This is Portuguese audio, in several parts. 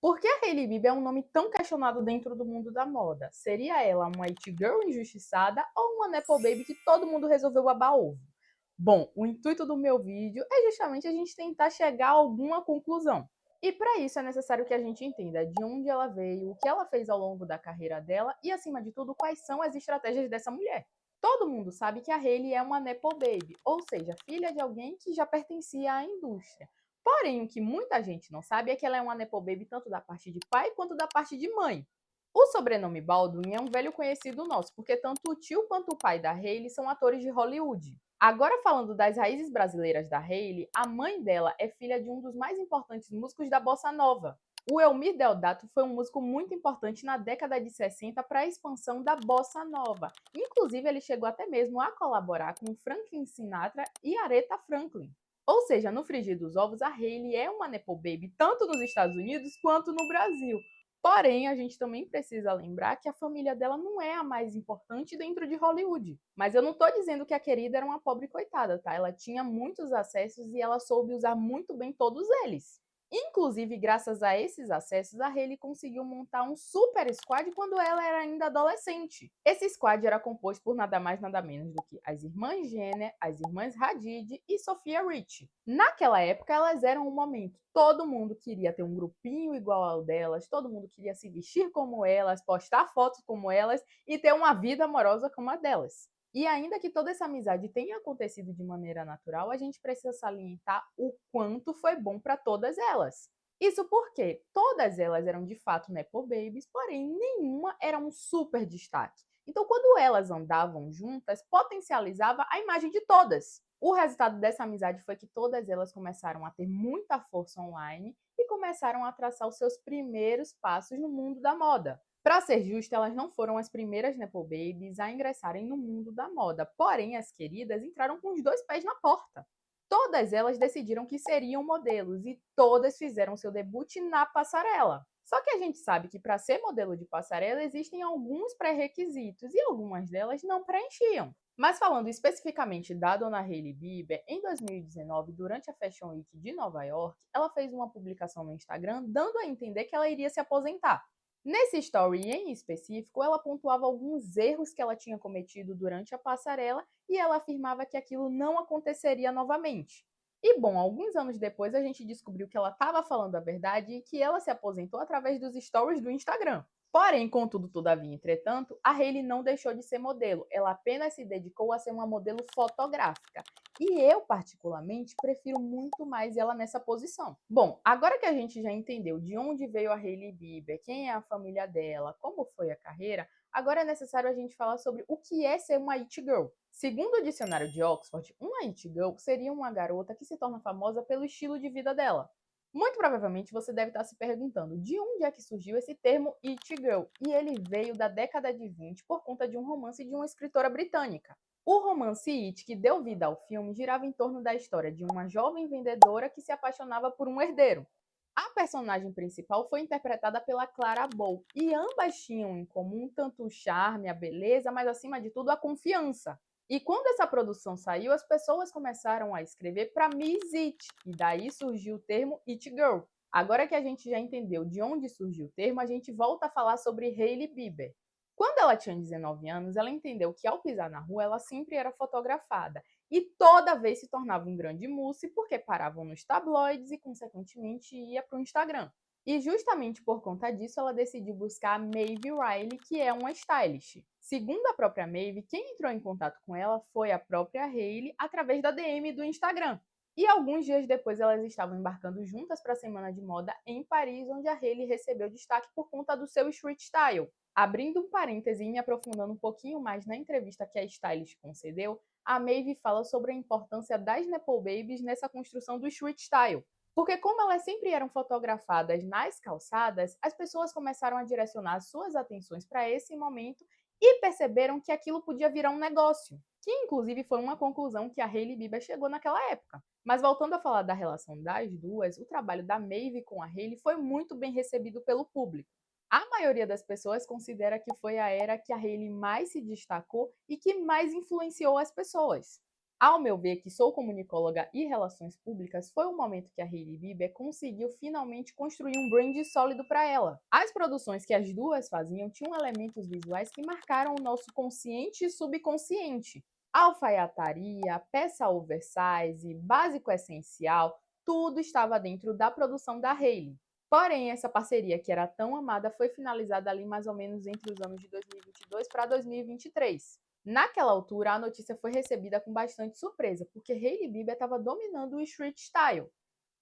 Por que a Hailey Bieber é um nome tão questionado dentro do mundo da moda? Seria ela uma it girl injustiçada ou uma nepo baby que todo mundo resolveu babar ovo? Bom, o intuito do meu vídeo é justamente a gente tentar chegar a alguma conclusão. E para isso é necessário que a gente entenda de onde ela veio, o que ela fez ao longo da carreira dela e, acima de tudo, quais são as estratégias dessa mulher. Todo mundo sabe que a Hailey é uma nepo baby, ou seja, filha de alguém que já pertencia à indústria. Porém, o que muita gente não sabe é que ela é uma nepo baby tanto da parte de pai quanto da parte de mãe. O sobrenome Baldwin é um velho conhecido nosso, porque tanto o tio quanto o pai da Hailey são atores de Hollywood. Agora, falando das raízes brasileiras da Hailey, a mãe dela é filha de um dos mais importantes músicos da bossa nova. O Elmir Deodato foi um músico muito importante na década de 60 para a expansão da bossa nova. Inclusive, ele chegou até mesmo a colaborar com Franklin Sinatra e Aretha Franklin. Ou seja, no frigir dos ovos, a Hailey é uma nepo baby tanto nos Estados Unidos quanto no Brasil. Porém, a gente também precisa lembrar que a família dela não é a mais importante dentro de Hollywood. Mas eu não estou dizendo que a querida era uma pobre coitada, tá? Ela tinha muitos acessos e ela soube usar muito bem todos eles. Inclusive, graças a esses acessos, a Hailey conseguiu montar um super squad quando ela era ainda adolescente. Esse squad era composto por nada mais nada menos do que as irmãs Jenner, as irmãs Hadid e Sophia Rich. Naquela época, elas eram um momento. Todo mundo queria ter um grupinho igual ao delas, todo mundo queria se vestir como elas, postar fotos como elas e ter uma vida amorosa como a delas. E ainda que toda essa amizade tenha acontecido de maneira natural, a gente precisa salientar o quanto foi bom para todas elas. Isso porque todas elas eram de fato nepo babies, porém nenhuma era um super destaque. Então, quando elas andavam juntas, potencializava a imagem de todas. O resultado dessa amizade foi que todas elas começaram a ter muita força online e começaram a traçar os seus primeiros passos no mundo da moda. Para ser justa, elas não foram as primeiras nepo babies a ingressarem no mundo da moda, porém as queridas entraram com os dois pés na porta. Todas elas decidiram que seriam modelos e todas fizeram seu debut na passarela. Só que a gente sabe que para ser modelo de passarela existem alguns pré-requisitos e algumas delas não preenchiam. Mas falando especificamente da dona Hailey Bieber, em 2019, durante a Fashion Week de Nova York, ela fez uma publicação no Instagram dando a entender que ela iria se aposentar. Nesse story em específico, ela pontuava alguns erros que ela tinha cometido durante a passarela e ela afirmava que aquilo não aconteceria novamente. E bom, alguns anos depois a gente descobriu que ela estava falando a verdade e que ela se aposentou através dos stories do Instagram. Porém, contudo, todavia, entretanto, a Hailey não deixou de ser modelo, ela apenas se dedicou a ser uma modelo fotográfica. E eu, particularmente, prefiro muito mais ela nessa posição. Bom, agora que a gente já entendeu de onde veio a Hailey Bieber, quem é a família dela, como foi a carreira, agora é necessário a gente falar sobre o que é ser uma it girl. Segundo o dicionário de Oxford, uma it girl seria uma garota que se torna famosa pelo estilo de vida dela. Muito provavelmente você deve estar se perguntando de onde é que surgiu esse termo it girl, e ele veio da década de 20 por conta de um romance de uma escritora britânica. O romance It, que deu vida ao filme, girava em torno da história de uma jovem vendedora que se apaixonava por um herdeiro. A personagem principal foi interpretada pela Clara Bow, e ambas tinham em comum tanto o charme, a beleza, mas acima de tudo a confiança. E quando essa produção saiu, as pessoas começaram a escrever para Miss It, e daí surgiu o termo It Girl. Agora que a gente já entendeu de onde surgiu o termo, a gente volta a falar sobre Hailey Bieber. Quando ela tinha 19 anos, ela entendeu que ao pisar na rua, ela sempre era fotografada e toda vez se tornava um grande mousse porque paravam nos tabloides e, consequentemente, ia para o Instagram. E justamente por conta disso, ela decidiu buscar a Maeve Riley, que é uma stylist. Segundo a própria Maeve, quem entrou em contato com ela foi a própria Hailey através da DM do Instagram. E alguns dias depois elas estavam embarcando juntas para a Semana de Moda em Paris, onde a Hailey recebeu destaque por conta do seu street style. Abrindo um parêntese e me aprofundando um pouquinho mais na entrevista que a stylist concedeu, a Maeve fala sobre a importância das nepo babies nessa construção do street style. Porque como elas sempre eram fotografadas nas calçadas, as pessoas começaram a direcionar suas atenções para esse momento e perceberam que aquilo podia virar um negócio, que inclusive foi uma conclusão que a Hailey Bieber chegou naquela época. Mas voltando a falar da relação das duas, o trabalho da Maeve com a Hailey foi muito bem recebido pelo público. A maioria das pessoas considera que foi a era que a Hailey mais se destacou e que mais influenciou as pessoas. Ao meu ver, que sou comunicóloga e relações públicas, foi o momento que a Hailey Bieber conseguiu finalmente construir um brand sólido para ela. As produções que as duas faziam tinham elementos visuais que marcaram o nosso consciente e subconsciente. Alfaiataria, peça oversize, básico essencial, tudo estava dentro da produção da Hailey. Porém, essa parceria que era tão amada foi finalizada ali mais ou menos entre os anos de 2022 para 2023. Naquela altura, a notícia foi recebida com bastante surpresa, porque Hailey Bieber estava dominando o street style.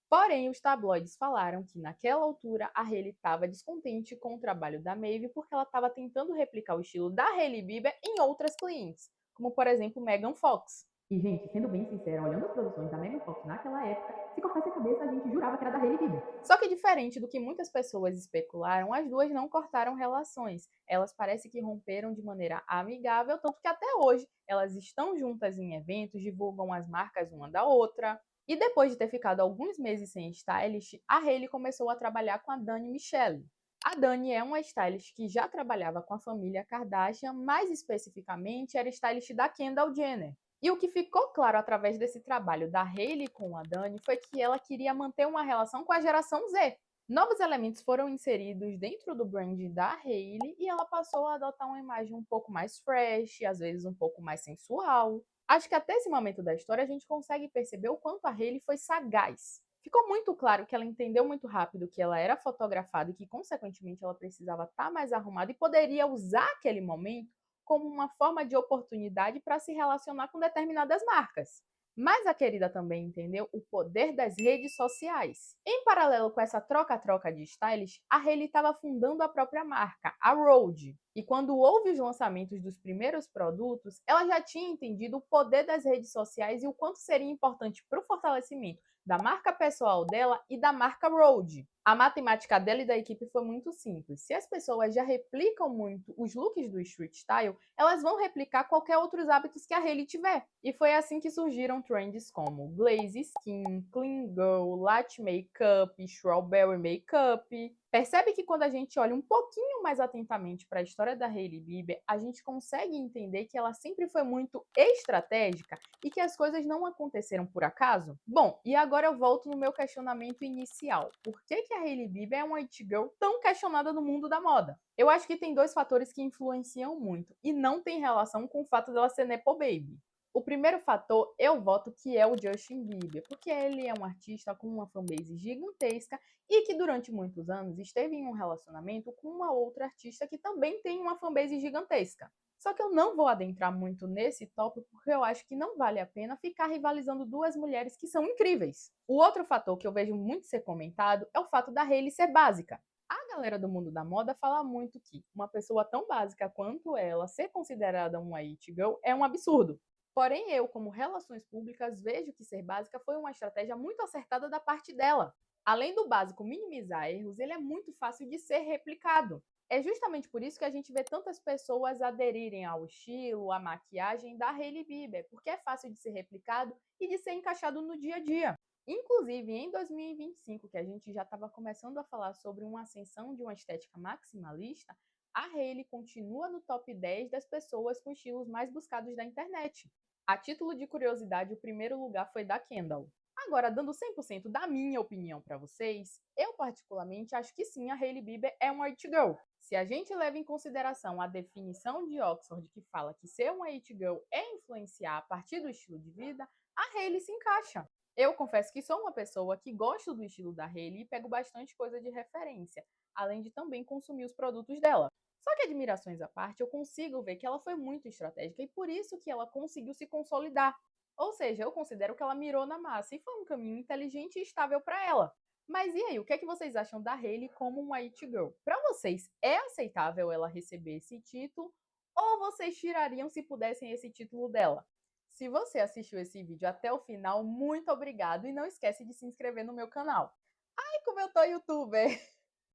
Porém, os tabloides falaram que naquela altura a Hailey estava descontente com o trabalho da Maeve porque ela estava tentando replicar o estilo da Hailey Bieber em outras clientes, como por exemplo Megan Fox. E, gente, sendo bem sincera, olhando as produções da Megan Fox naquela época, se cortasse a cabeça, a gente jurava que era da Hailey Bieber. Só que diferente do que muitas pessoas especularam, as duas não cortaram relações. Elas parecem que romperam de maneira amigável, tanto que até hoje elas estão juntas em eventos, divulgam as marcas uma da outra. E depois de ter ficado alguns meses sem stylist, a Hailey começou a trabalhar com a Dani Michelle. A Dani é uma stylist que já trabalhava com a família Kardashian, mais especificamente era stylist da Kendall Jenner. E o que ficou claro através desse trabalho da Hailey com a Dani foi que ela queria manter uma relação com a geração Z. Novos elementos foram inseridos dentro do brand da Hailey e ela passou a adotar uma imagem um pouco mais fresh, às vezes um pouco mais sensual. Acho que até esse momento da história a gente consegue perceber o quanto a Hailey foi sagaz. Ficou muito claro que ela entendeu muito rápido que ela era fotografada e que, consequentemente, ela precisava estar mais arrumada e poderia usar aquele momento como uma forma de oportunidade para se relacionar com determinadas marcas. Mas a querida também entendeu o poder das redes sociais. Em paralelo com essa troca-troca de stylists, a Hailey estava fundando a própria marca, a Rhode. E quando houve os lançamentos dos primeiros produtos, ela já tinha entendido o poder das redes sociais e o quanto seria importante para o fortalecimento da marca pessoal dela e da marca Rhode. A matemática dela e da equipe foi muito simples. Se as pessoas já replicam muito os looks do street style, elas vão replicar qualquer outros hábitos que a Hailey tiver. E foi assim que surgiram trends como glaze skin, clean girl, latte makeup, strawberry makeup. Percebe que quando a gente olha um pouquinho mais atentamente para a história da Hailey Bieber, a gente consegue entender que ela sempre foi muito estratégica e que as coisas não aconteceram por acaso? Bom, e agora eu volto no meu questionamento inicial. Por que a Hailey Bieber é uma it girl tão questionada no mundo da moda? Eu acho que tem dois fatores que influenciam muito e não tem relação com o fato dela ser nepo baby. O primeiro fator, eu voto que é o Justin Bieber, porque ele é um artista com uma fanbase gigantesca e que durante muitos anos esteve em um relacionamento com uma outra artista que também tem uma fanbase gigantesca. Só que eu não vou adentrar muito nesse tópico porque eu acho que não vale a pena ficar rivalizando duas mulheres que são incríveis. O outro fator que eu vejo muito ser comentado é o fato da Hailey ser básica. A galera do mundo da moda fala muito que uma pessoa tão básica quanto ela ser considerada uma it girl é um absurdo. Porém, eu, como relações públicas, vejo que ser básica foi uma estratégia muito acertada da parte dela. Além do básico minimizar erros, ele é muito fácil de ser replicado. É justamente por isso que a gente vê tantas pessoas aderirem ao estilo, à maquiagem da Hailey Bieber, porque é fácil de ser replicado e de ser encaixado no dia a dia. Inclusive, em 2025, que a gente já estava começando a falar sobre uma ascensão de uma estética maximalista, a Hailey continua no top 10 das pessoas com estilos mais buscados da internet. A título de curiosidade, o primeiro lugar foi da Kendall. Agora, dando 100% da minha opinião para vocês, eu particularmente acho que sim, a Hailey Bieber é uma it girl. Se a gente leva em consideração a definição de Oxford que fala que ser uma it girl é influenciar a partir do estilo de vida, a Hailey se encaixa. Eu confesso que sou uma pessoa que gosto do estilo da Hailey e pego bastante coisa de referência, além de também consumir os produtos dela. Só que admirações à parte, eu consigo ver que ela foi muito estratégica e por isso que ela conseguiu se consolidar. Ou seja, eu considero que ela mirou na massa e foi um caminho inteligente e estável para ela. Mas e aí, o que é que vocês acham da Hailey como uma it girl? Para vocês, é aceitável ela receber esse título ou vocês tirariam se pudessem esse título dela? Se você assistiu esse vídeo até o final, muito obrigado e não esquece de se inscrever no meu canal. Ai, como eu tô youtuber!